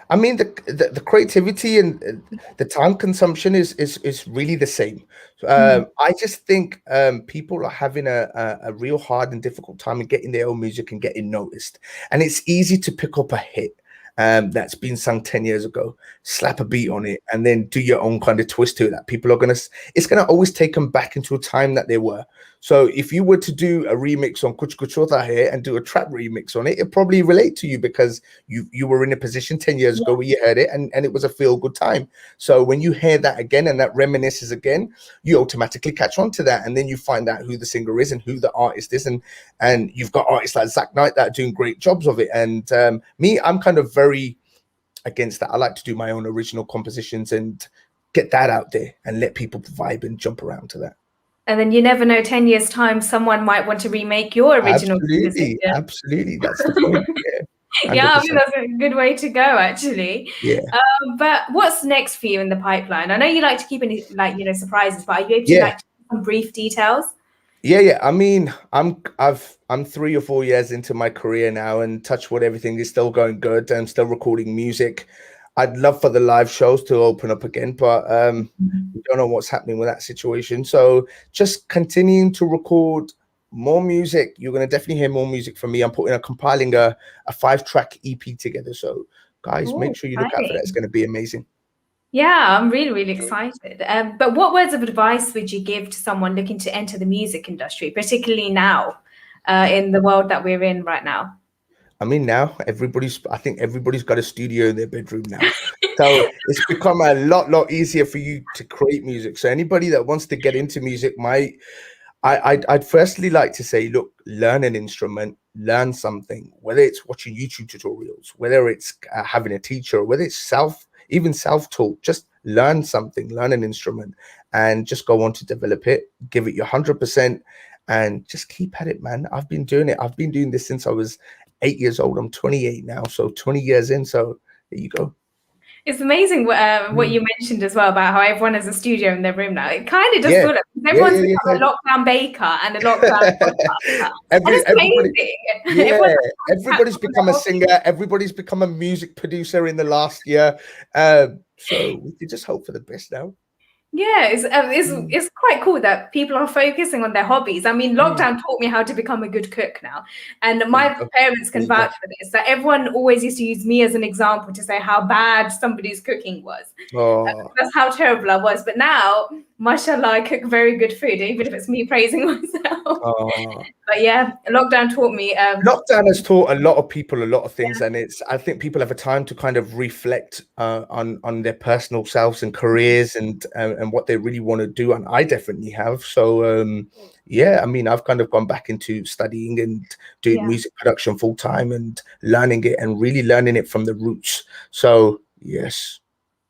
I mean, I mean, the creativity and the time consumption is really the same. I just think people are having a real hard and difficult time in getting their own music and getting noticed. And it's easy to pick up a hit that's been sung 10 years ago, slap a beat on it, and then do your own kind of twist to it that people are it's gonna always take them back into a time that they were. So if you were to do a remix on Kuch Kuch Hota Hai and do a trap remix on it, it'd probably relate to you because you were in a position 10 years ago where you heard it and it was a feel good time. So when you hear that again and that reminisces again, you automatically catch on to that, and then you find out who the singer is and who the artist is, and you've got artists like Zach Knight that are doing great jobs of it. And me, I'm kind of very against that. I like to do my own original compositions and get that out there and let people vibe and jump around to that. And then you never know, 10 years time, someone might want to remake your original. Absolutely. That's the point. Yeah. Yeah, I mean, that's a good way to go, actually. Yeah. But what's next for you in the pipeline? I know you like to keep any, surprises, but are you able to some brief details? Yeah. I mean, I'm 3 or 4 years into my career now, and touch wood, everything is still going good. I'm still recording music. I'd love for the live shows to open up again, but we don't know what's happening with that situation. So just continuing to record more music. You're going to definitely hear more music from me. I'm compiling a 5-track EP together. So guys, make sure you look out for that. It's going to be amazing. Yeah, I'm really, really excited. But what words of advice would you give to someone looking to enter the music industry, particularly now in the world that we're in right now? I mean, now I think everybody's got a studio in their bedroom now. So it's become a lot easier for you to create music. So anybody that wants to get into music, I'd firstly like to say, look, learn an instrument, learn something, whether it's watching YouTube tutorials, whether it's having a teacher, whether it's self-taught, just learn something, learn an instrument, and just go on to develop it, give it your 100%, and just keep at it, man. I've been doing it. I've been doing this since I was 8 years old. I'm 28 now, so 20 years in. So there you go. It's amazing what you mentioned as well about how everyone has a studio in their room now. It kind of does feel like everyone's become a lockdown baker and a lockdown podcaster. Everybody's become a singer. Everybody's become a music producer in the last year. So we can just hope for the best now. Yeah, it's quite cool that people are focusing on their hobbies. I mean, lockdown taught me how to become a good cook now. And my parents can vouch for this. That everyone always used to use me as an example to say how bad somebody's cooking was. That's how terrible I was. But now, mashallah, I cook very good food, even if it's me praising myself. But yeah, lockdown taught me. Lockdown has taught a lot of people a lot of things. And I think people have a time to kind of reflect on their personal selves and careers and what they really want to do, and I definitely have. So I mean, I've kind of gone back into studying and doing music production full time and learning it and really learning it from the roots. So yes,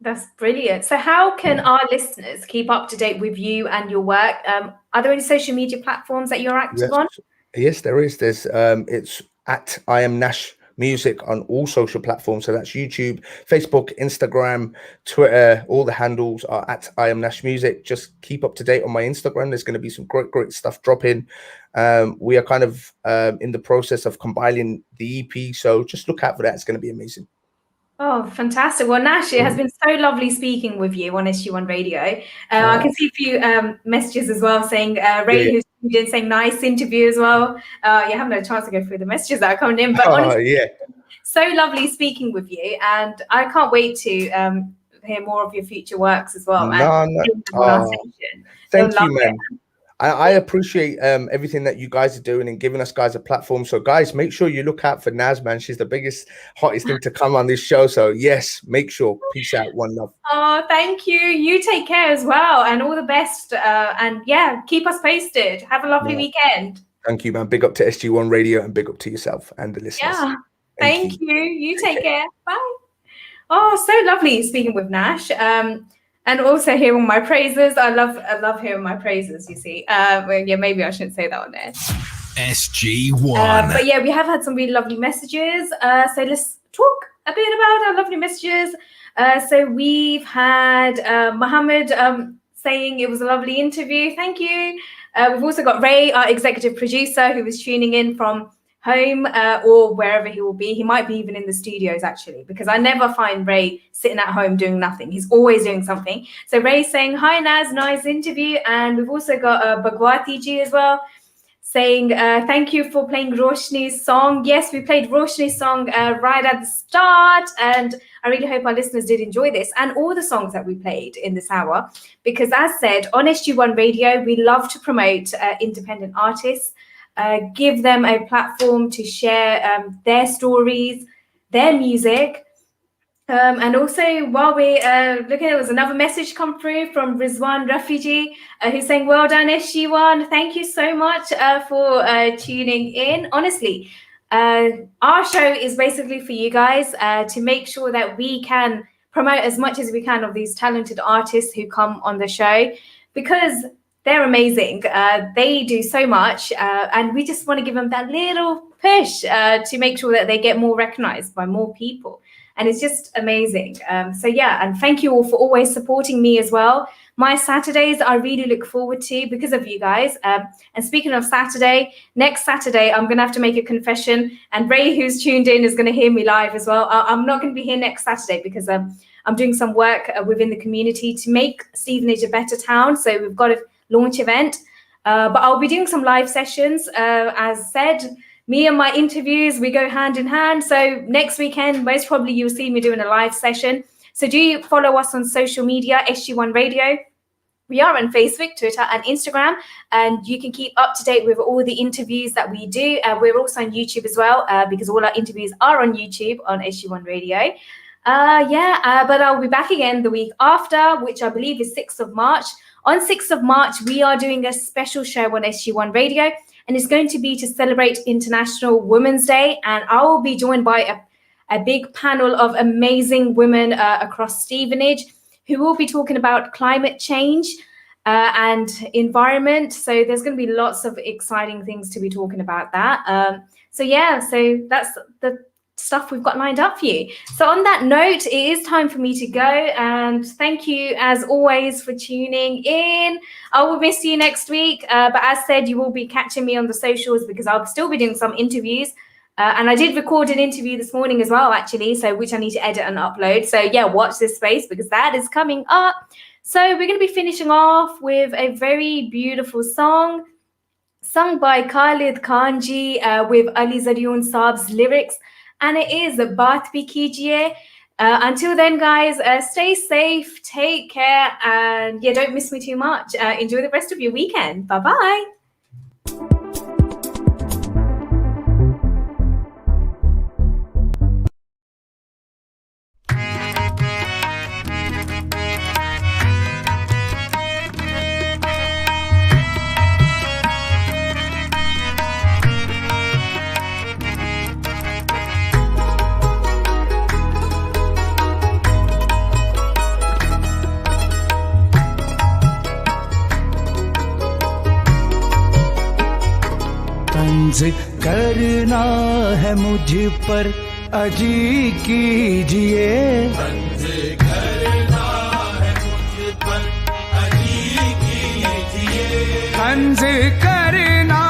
that's brilliant. So how can our listeners keep up to date with you and your work? Are there any social media platforms that you're active on? Yes, there is. There's it's at I Am Nash Music on all social platforms. So that's YouTube, Facebook, Instagram, Twitter. All the handles are at I Am Nash Music. Just keep up to date on my Instagram. There's going to be some great stuff dropping. We are kind of in the process of compiling the EP. So just look out for that. It's going to be amazing. Oh, fantastic. Well, Nash, it has been so lovely speaking with you on SG1 Radio. I can see a few messages as well saying, Ray, who's saying nice interview as well. You haven't had a chance to go through the messages that are coming in, but honestly, so lovely speaking with you. And I can't wait to hear more of your future works as well. Thank you, man. I appreciate everything that you guys are doing and giving us guys a platform. So guys, make sure you look out for Naz, man. She's the biggest, hottest thing to come on this show. So yes, make sure. Peace out. One love. Oh, thank you. You take care as well, and all the best. And yeah, keep us posted. Have a lovely weekend. Thank you, man. Big up to SG1 Radio and big up to yourself and the listeners. Yeah. Thank you. You take care. Bye. Oh, so lovely speaking with Nash. And also hearing my praises. I love hearing my praises, you see. Maybe I shouldn't say that on there. SG1. But yeah, we have had some really lovely messages. So let's talk a bit about our lovely messages. So we've had Mohammed saying it was a lovely interview. Thank you. We've also got Ray, our executive producer, who was tuning in from home or wherever he will be. He might be even in the studios actually, because I never find Ray sitting at home doing nothing. He's always doing something. So Ray's saying, hi Naz, nice interview. And we've also got Bhagwati ji as well, saying thank you for playing Roshni's song. Yes, we played Roshni's song right at the start, and I really hope our listeners did enjoy this and all the songs that we played in this hour, because as said, on SG1 Radio, we love to promote independent artists, give them a platform to share their stories, their music. And also, while we're looking, there was another message come through from Rizwan Rafiji, who's saying, well done, SG1. Thank you so much for tuning in. Honestly, our show is basically for you guys to make sure that we can promote as much as we can of these talented artists who come on the show, because they're amazing. They do so much, and we just want to give them that little push to make sure that they get more recognized by more people. And it's just amazing. So yeah, and thank you all for always supporting me as well. My Saturdays, I really look forward to because of you guys. And speaking of Saturday, next Saturday, I'm going to have to make a confession. And Ray, who's tuned in, is going to hear me live as well. I'm not going to be here next Saturday because I'm doing some work within the community to make Stevenage a better town. So we've got a launch event. But I'll be doing some live sessions, as said. Me and my interviews, we go hand in hand. So next weekend, most probably you'll see me doing a live session. So do follow us on social media, SG1 Radio. We are on Facebook, Twitter, and Instagram. And you can keep up to date with all the interviews that we do. We're also on YouTube as well, because all our interviews are on YouTube on SG1 Radio. But I'll be back again the week after, which I believe is 6th of March. On 6th of March, we are doing a special show on SG1 Radio. And it's going to be to celebrate International Women's Day. And I will be joined by a big panel of amazing women across Stevenage who will be talking about climate change and environment. So there's going to be lots of exciting things to be talking about that. So that's the stuff we've got lined up for you. So on that note, it is time for me to go, and thank you as always for tuning in. I will miss you next week, but as said, you will be catching me on the socials because I'll still be doing some interviews, and I did record an interview this morning as well actually, so which I need to edit and upload. So yeah, watch this space because that is coming up. So we're going to be finishing off with a very beautiful song sung by Khalid Khanji with Ali Zariun Saab's lyrics. And it is Baat Bhi Kijiye. Until then, guys, stay safe, take care, and don't miss me too much. Enjoy the rest of your weekend. Bye-bye. करना है मुझ पर अजी कीजिए, तंज करना है मुझ पर अजी कीजिए, तंज करना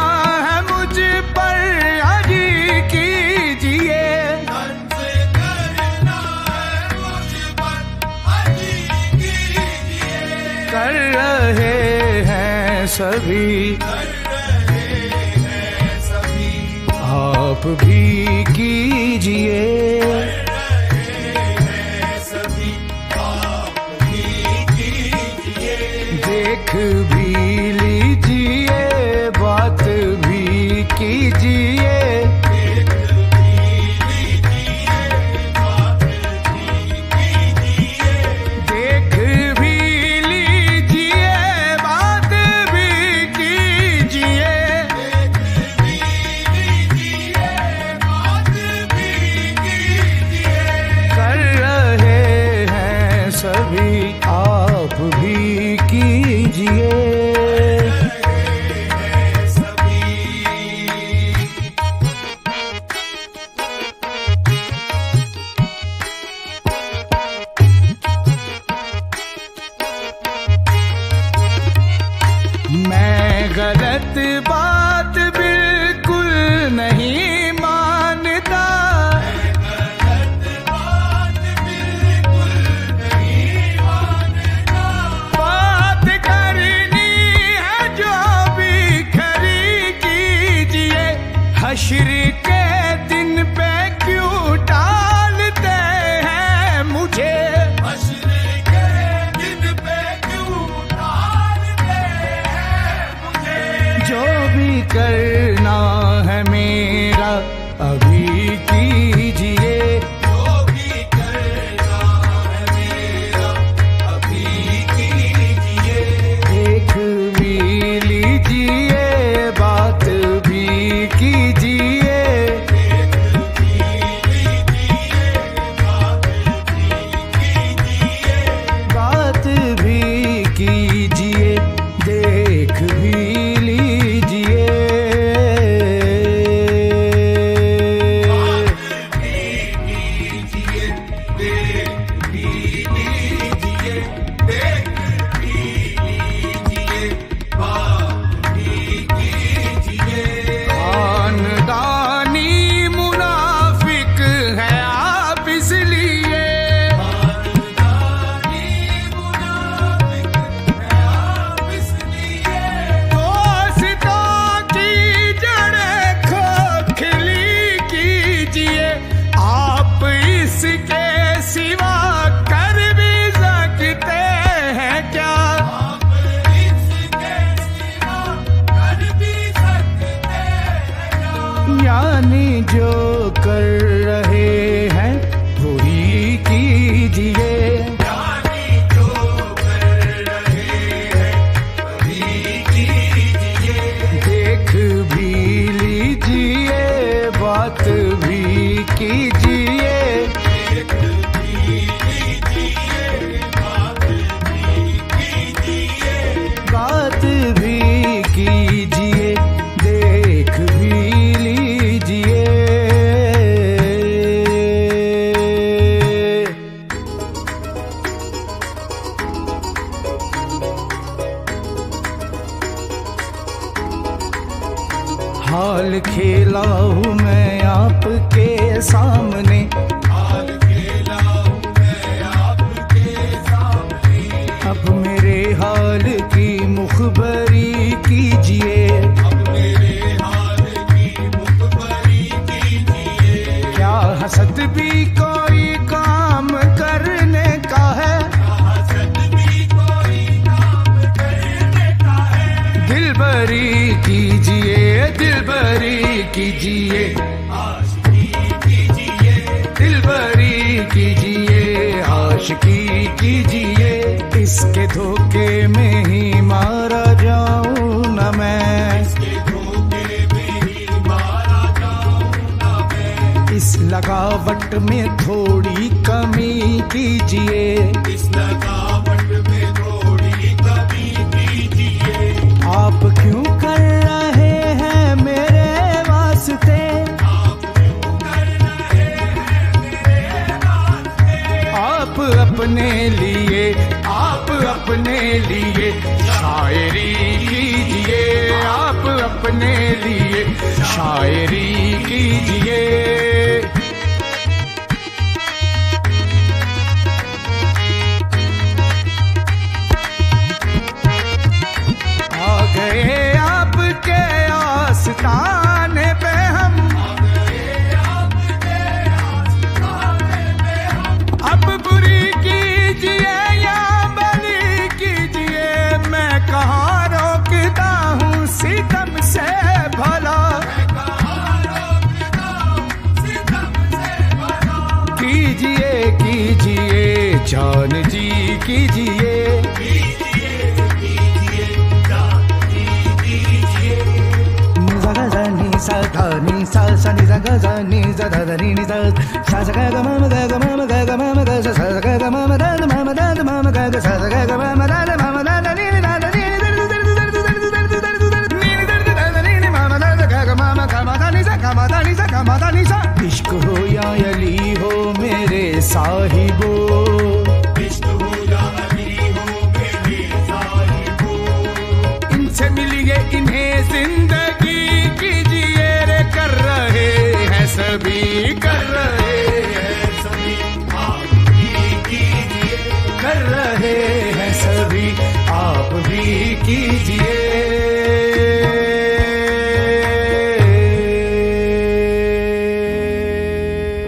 है मुझ पर अजी कीजिए, तंज करना है मुझ पर अजी कीजिए, कर रहे हैं सभी आप भी कीजिए, सभी आप भी कीजिए, देख भी लीजिए, बात भी कीजिए, देख भी लीजिए, बात भी कीजिए, देख भी लीजिए, बात भी कीजिए, इसके सिवा कर भी सकते हैं क्या? आप इसके सिवा कर भी सकते हैं क्या? यानी जो कर रहे हैं वही कीजिए। बात भी कीजिए, बात भी कीजिए, देख भी लीजिए। हाल खेला हूँ मैं आपके सामने, हाल खेला हूँ मैं आपके सामने। अब मेरे हाल की मुखबरी कीजिए, अब मेरे हाल की मुखबरी कीजिए। क्या हसद भी कोई काम करने का है? हसद भी कोई काम करने का है? दिलबरी कीजिए, दिलबरी कीजिए, आशिकी कीजिए, दिलबरी कीजिए, आशिकी कीजिए। इसके धोखे में ही मारा जाऊं न मैं, इसके धोखे में ही मारा जाऊं न मैं। इस लगावट में थोड़ी कमी कीजिए, इस लगावट में थोड़ी कमी कीजिए। आप क्यों कर रहे हैं मेरे वास्ते? आप क्यों कर रहे हैं मेरे वास्ते? आप अपने लिए, आप अपने लिए शायरी कीजिए, आप अपने लिए शायरी कीजिए। आ गए आपके आस्ताने पे हम, अब बुरी कीजिए या भली कीजिए, मैं कहाँ रोकता हूँ सितम से भला। कीजिए कीजिए जान जी कीजिए, सा धा नी सा सा नी सा गा सा नी सा धा धा नी नी सा सा सा गा गा मा गा गा मा गा गा मा गा सा सा गा गा मा दा दा मा दा दा मा गा गा सा सा गा गा मा दा दा मा दा दा नी नी दा दा नी नी दा दा दा दा दा नी नी मा दा दा गा गा मा गा मा दा नी सा गा मा दा नी सा गा मा दा नी सा। इश्क हो या अली हो मेरे साहिबो, इश्क हो या अली हो मेरे साहिबो। इनसे मिलिए इन्हें जिंदगी कर रहे हैं सभी, कर रहे हैं सभी, आप भी कीजिए, कर रहे हैं सभी, आप भी कीजिए।